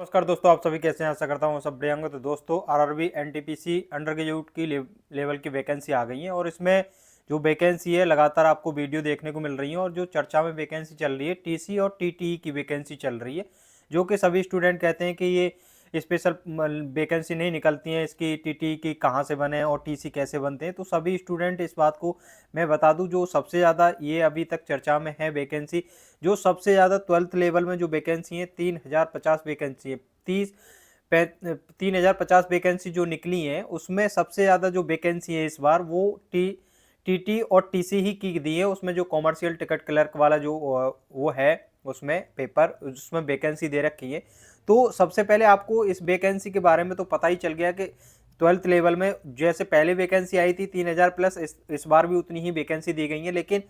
नमस्कार दोस्तों, आप सभी कैसे हैं। आशा करता हूँ सब बढ़िया होंगे। तो दोस्तों, आरआरबी एनटीपीसी अंडर ग्रेजुएट की लेवल की वैकेंसी आ गई है और इसमें जो वैकेंसी है लगातार आपको वीडियो देखने को मिल रही है। और जो चर्चा में वैकेंसी चल रही है टीसी और टीटीई की वैकेंसी चल रही है, जो कि सभी स्टूडेंट कहते हैं कि ये स्पेशल वैकेंसी नहीं निकलती है, इसकी टीटीई की कहाँ से बने और टीसी कैसे बनते हैं। तो सभी स्टूडेंट इस बात को मैं बता दूं, जो सबसे ज़्यादा ये अभी तक चर्चा में है वैकेंसी, जो सबसे ज़्यादा 12th लेवल में जो वैकेंसी है 3050 वैकेंसी है। 3050 वैकेंसी जो निकली है उसमें सबसे ज़्यादा जो वैकेंसी है इस बार वो टीटी और टीसी ही की दी है। उसमें जो कॉमर्शियल टिकट क्लर्क वाला जो वो है उसमें पेपर, उसमें वैकेंसी दे रखी है। तो सबसे पहले आपको इस वैकेंसी के बारे में तो पता ही चल गया कि 12th लेवल में जैसे पहले वैकेंसी आई थी 3000 प्लस, इस बार भी उतनी ही वैकेंसी दी गई है। लेकिन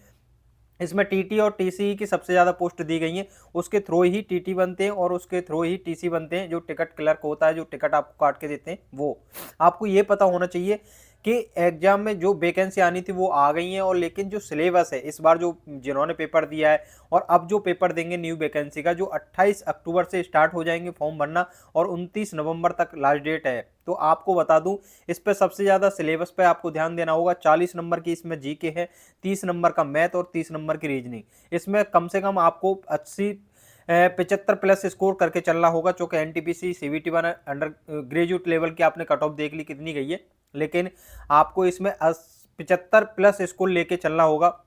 इसमें टीटी और टीसी की सबसे ज़्यादा पोस्ट दी गई हैं। उसके थ्रू ही टीटी बनते हैं और उसके थ्रू ही टीसी बनते हैं। जो टिकट क्लर्क होता है, जो टिकट आपको काट के देते हैं, वो आपको ये पता होना चाहिए कि एग्जाम में जो वैकेंसी आनी थी वो आ गई है। और लेकिन जो सिलेबस है इस बार, जो जिन्होंने पेपर दिया है और अब जो पेपर देंगे न्यू वैकेंसी का, जो 28 अक्टूबर से स्टार्ट हो जाएंगे फॉर्म भरना और 29 नवंबर तक लास्ट डेट है। तो आपको बता दूं, इस पर सबसे ज़्यादा सिलेबस पे आपको ध्यान देना होगा। 40 नंबर की इसमें जीके है, 30 नंबर का मैथ और 30 नंबर की रीजनिंग। इसमें कम से कम आपको 75 प्लस स्कोर करके चलना होगा। चूंकि NTPC CBT one under graduate level की आपने कट ऑफ देख ली कितनी गई है, लेकिन आपको इसमें 75 प्लस स्कोर लेके चलना होगा।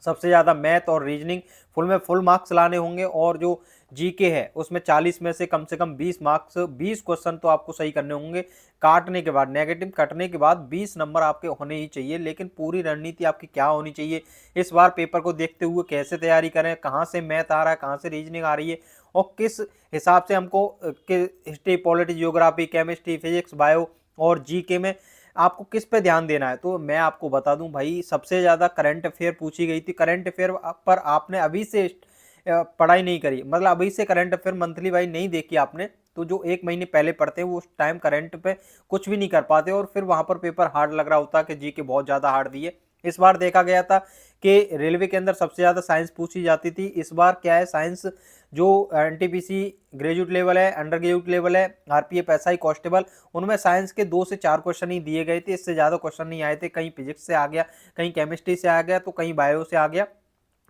सबसे ज़्यादा मैथ और रीजनिंग फुल में फुल मार्क्स लाने होंगे। और जो जीके है उसमें 40 में से कम 20 मार्क्स, 20 क्वेश्चन तो आपको सही करने होंगे। काटने के बाद, नेगेटिव कटने के बाद 20 नंबर आपके होने ही चाहिए। लेकिन पूरी रणनीति आपकी क्या होनी चाहिए, इस बार पेपर को देखते हुए कैसे तैयारी करें, कहाँ से मैथ आ रहा है, कहाँ से रीजनिंग आ रही है और किस हिसाब से हमको history, polity, geography, chemistry, physics, bio और जीके में आपको किस पे ध्यान देना है। तो मैं आपको बता दूं भाई, सबसे ज़्यादा करंट अफेयर पूछी गई थी। करंट अफेयर पर आपने अभी से पढ़ाई नहीं करी, मतलब अभी से करंट अफेयर मंथली वाइज नहीं देखी आपने, तो जो एक महीने पहले पढ़ते हैं वो उस टाइम करंट पे कुछ भी नहीं कर पाते और फिर वहां पर पेपर हार्ड लग रहा होता कि जी के बहुत ज़्यादा हार्ड दिए। इस बार देखा गया था कि रेलवे के अंदर सबसे ज़्यादा साइंस पूछी जाती थी। इस बार क्या है, साइंस जो एनटीपीसी ग्रेजुएट लेवल है, अंडर ग्रेजुएट लेवल है, आरपीएफ, एसआई, कांस्टेबल, उनमें साइंस के 2 से 4 क्वेश्चन ही दिए गए थे। इससे ज़्यादा क्वेश्चन नहीं आए थे। कहीं फिजिक्स से आ गया, कहीं केमिस्ट्री से आ गया, तो कहीं बायो से आ गया।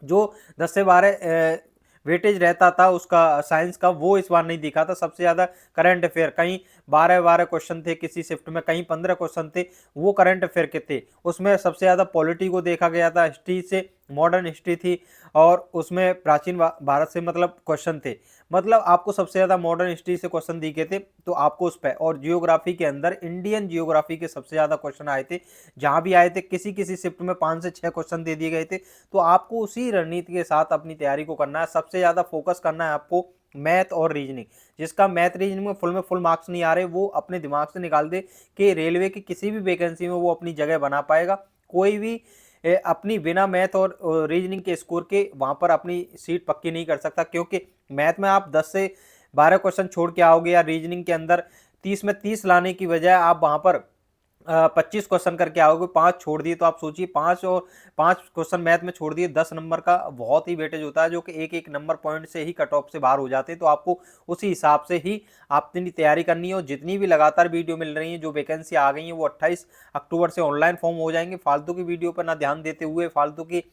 जो 10 से 12 वेटेज रहता था उसका साइंस का, वो इस बार नहीं दिखा था। सबसे ज़्यादा करंट अफेयर, कहीं 12 क्वेश्चन थे किसी शिफ्ट में, कहीं 15 क्वेश्चन थे, वो करंट अफेयर के थे। उसमें सबसे ज़्यादा पॉलिटी को देखा गया था, हिस्ट्री से मॉडर्न हिस्ट्री थी और उसमें प्राचीन भारत से मतलब क्वेश्चन थे। मतलब आपको सबसे ज़्यादा मॉडर्न हिस्ट्री से क्वेश्चन दिखे थे, तो आपको उस पर। और जियोग्राफी के अंदर इंडियन जियोग्राफी के सबसे ज़्यादा क्वेश्चन आए थे। जहाँ भी आए थे किसी किसी शिफ्ट में 5 से 6 क्वेश्चन दे दिए गए थे। तो आपको उसी रणनीति के साथ अपनी तैयारी को करना है। सबसे ज़्यादा फोकस करना है आपको मैथ और रीजनिंग। जिसका मैथ रीजनिंग में फुल मार्क्स नहीं आ रहे, वो अपने दिमाग से निकाल दे कि रेलवे की किसी भी वैकेंसी में वो अपनी जगह बना पाएगा। कोई भी अपनी बिना मैथ और रीजनिंग के स्कोर के वहां पर अपनी सीट पक्की नहीं कर सकता। क्योंकि मैथ में आप 10 से 12 क्वेश्चन छोड़ के आओगे, या रीजनिंग के अंदर 30 में 30 लाने की बजाय आप वहां पर 25 क्वेश्चन करके आओगे, 5 छोड़ दिए, तो आप सोचिए 5 क्वेश्चन मैथ में छोड़ दिए, 10 नंबर का बहुत ही वेटेज होता है, जो कि एक एक नंबर पॉइंट से ही कट ऑफ से बाहर हो जाते हैं। तो आपको उसी हिसाब से ही अपनी तैयारी करनी है। और जितनी भी लगातार वीडियो मिल रही है, जो वैकेंसी आ गई है, वो 28 अक्टूबर से ऑनलाइन फॉर्म हो जाएंगे। फालतू की वीडियो पर ना ध्यान देते हुए, फालतू की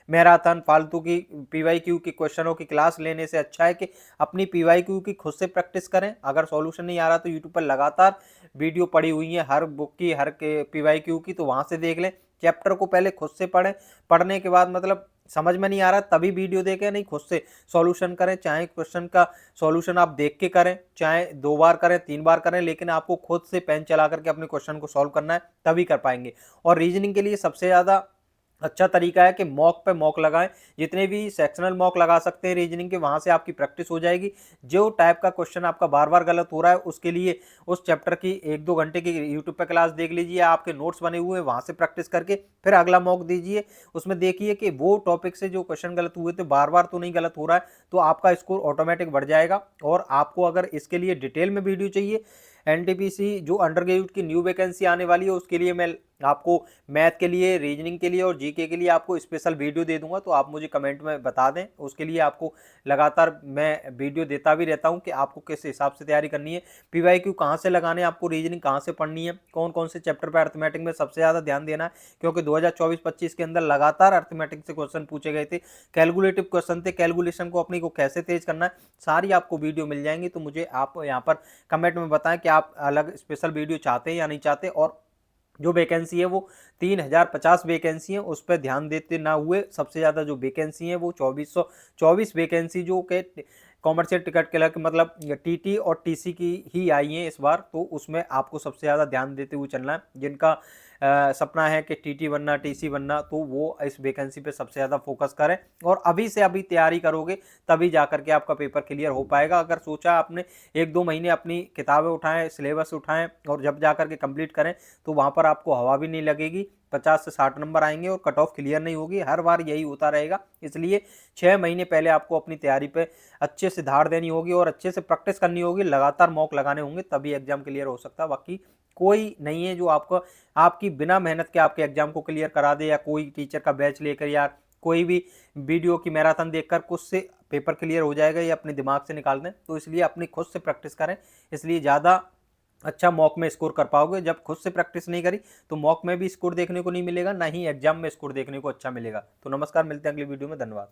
मैराथन, फालतू की पीवाईक्यू की क्वेश्चनों की क्लास लेने से अच्छा है कि अपनी पीवाईक्यू की खुद से प्रैक्टिस करें। अगर सॉल्यूशन नहीं आ रहा तो यूट्यूब पर लगातार वीडियो पड़ी हुई है हर बुक की, हर के पीवाईक्यू की, तो वहां से देख लें। चैप्टर को पहले खुद से पढ़ें, पढ़ने के बाद मतलब समझ में नहीं आ रहा तभी वीडियो देखें, नहीं खुद से सॉल्यूशन करें। चाहे क्वेश्चन का सॉल्यूशन आप देख के करें, चाहे 2 बार करें, 3 बार करें, लेकिन आपको खुद से पेन चला करके अपने क्वेश्चन को सॉल्व करना है, तभी कर पाएंगे। और रीजनिंग के लिए सबसे ज्यादा अच्छा तरीका है कि मॉक पे मॉक लगाएं। जितने भी सेक्शनल मॉक लगा सकते हैं रीजनिंग के, वहां से आपकी प्रैक्टिस हो जाएगी। जो टाइप का क्वेश्चन आपका बार बार गलत हो रहा है, उसके लिए उस चैप्टर की 1-2 घंटे की यूट्यूब पे क्लास देख लीजिए, आपके नोट्स बने हुए हैं, वहां से प्रैक्टिस करके फिर अगला मॉक दीजिए। उसमें देखिए कि वो टॉपिक से जो क्वेश्चन गलत हुए थे बार बार तो नहीं गलत हो रहा है, तो आपका स्कोर ऑटोमेटिक बढ़ जाएगा। और आपको अगर इसके लिए डिटेल में वीडियो चाहिए, एनटीपीसी जो अंडर ग्रेजुएट की न्यू वैकेंसी आने वाली है उसके लिए मैं आपको मैथ के लिए, रीजनिंग के लिए और जीके के लिए आपको स्पेशल वीडियो दे दूंगा, तो आप मुझे कमेंट में बता दें। उसके लिए आपको लगातार मैं वीडियो देता भी रहता हूं कि आपको किस हिसाब से तैयारी करनी है, पीवाईक्यू कहां से लगाने, आपको रीजनिंग कहां से पढ़नी है, कौन कौन से चैप्टर पर अर्थमेटिक में सबसे ज़्यादा ध्यान देना है, क्योंकि 2024-25 के अंदर लगातार अर्थमेटिक से क्वेश्चन पूछे गए थे, कैलकुलेटिव क्वेश्चन थे, कैलकुलेशन को अपनी को कैसे तेज करना है, सारी आपको वीडियो मिल जाएंगी। तो मुझे आप यहाँ पर कमेंट में बताएं कि आप अलग स्पेशल वीडियो चाहते हैं या नहीं चाहते, और जो वैकेंसी है वो 3050 वैकेंसी है, उस पर ध्यान देते ना हुए सबसे ज़्यादा जो वैकेंसी है वो 2424 वैकेंसी जो के कॉमर्शियल टिकट क्लर्क मतलब टीटी और टीसी की ही आई है इस बार, तो उसमें आपको सबसे ज़्यादा ध्यान देते हुए चलना है। जिनका सपना है कि टीटी बनना, टीसी बनना, तो वो इस वैकेंसी पे सबसे ज़्यादा फोकस करें और अभी से अभी तैयारी करोगे तभी जा करके आपका पेपर क्लियर हो पाएगा। अगर सोचा आपने 1-2 महीने अपनी किताबें उठाएं, सिलेबस उठाएं और जब जा करके कंप्लीट करें, तो वहाँ पर आपको हवा भी नहीं लगेगी, 50 से 60 नंबर आएंगे और कट ऑफ क्लियर नहीं होगी। हर बार यही होता रहेगा, इसलिए 6 महीने पहले आपको अपनी तैयारी पे अच्छे से धार देनी होगी और अच्छे से प्रैक्टिस करनी होगी, लगातार मॉक लगाने होंगे, तभी एग्जाम क्लियर हो सकता है। बाकी कोई नहीं है जो आपको आपकी बिना मेहनत के आपके एग्जाम को क्लियर करा दे, या कोई टीचर का बैच लेकर या कोई भी वीडियो की मैराथन देखकर कुछ से पेपर क्लियर हो जाएगा, ये अपने दिमाग से निकाल दें। तो इसलिए अपनी खुद से प्रैक्टिस करें, इसलिए ज़्यादा अच्छा मॉक में स्कोर कर पाओगे। जब खुद से प्रैक्टिस नहीं करी तो मॉक में भी स्कोर देखने को नहीं मिलेगा, ना ही एग्जाम में स्कोर देखने को अच्छा मिलेगा। तो नमस्कार, मिलते हैं अगली वीडियो में, धन्यवाद।